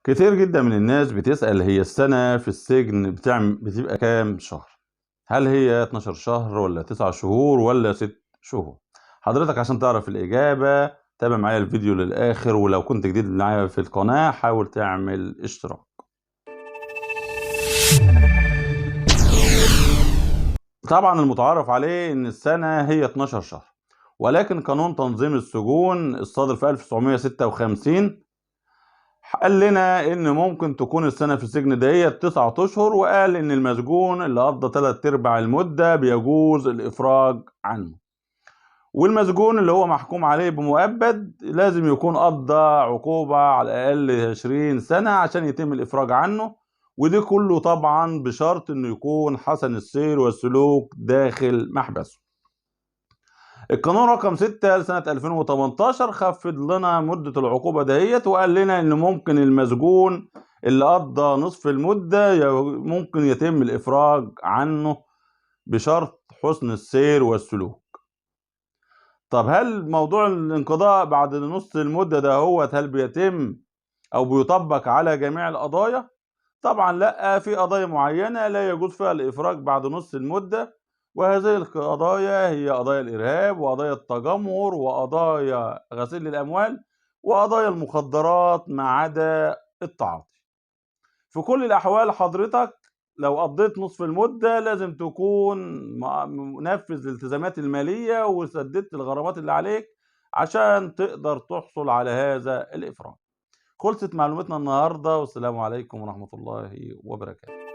كتير جدا من الناس بتسأل هي السنة في السجن بتبقى كام شهر؟ هل هي 12 شهر ولا 9 شهور ولا 6 شهور؟ حضرتك عشان تعرف الإجابة تابع معايا الفيديو للآخر، ولو كنت جديد معايا في القناة حاول تعمل اشتراك. طبعا المتعارف عليه إن السنة هي 12 شهر، ولكن قانون تنظيم السجون الصادر في 1956 قال لنا إن ممكن تكون السنة في السجن ديت 9 أشهر، وقال إن المسجون اللي قضى 3/4 المدة بيجوز الإفراج عنه، والمسجون اللي هو محكوم عليه بمؤبد لازم يكون قضى عقوبة على الأقل 20 سنة عشان يتم الإفراج عنه، ودي كله طبعا بشرط إنه يكون حسن السير والسلوك داخل محبسه. القانون رقم 6 لسنة 2018 خفض لنا مدة العقوبة دهيت، وقال لنا إن ممكن المسجون اللي قضى نصف المدة ممكن يتم الإفراج عنه بشرط حسن السير والسلوك. طب هل موضوع الانقضاء بعد نص المدة هل بيتم أو بيطبق على جميع القضايا؟ طبعا لأ، في قضايا معينة لا يجوز فيها الإفراج بعد نص المدة، وهذه القضايا هي قضايا الإرهاب وقضايا التجمهر وقضايا غسيل الأموال وقضايا المخدرات ما عدا التعاطي. في كل الأحوال حضرتك لو قضيت نصف المدة لازم تكون منفذ الالتزامات المالية وسددت الغرامات اللي عليك عشان تقدر تحصل على هذا الإفراج. خلصت معلوماتنا النهاردة، والسلام عليكم ورحمة الله وبركاته.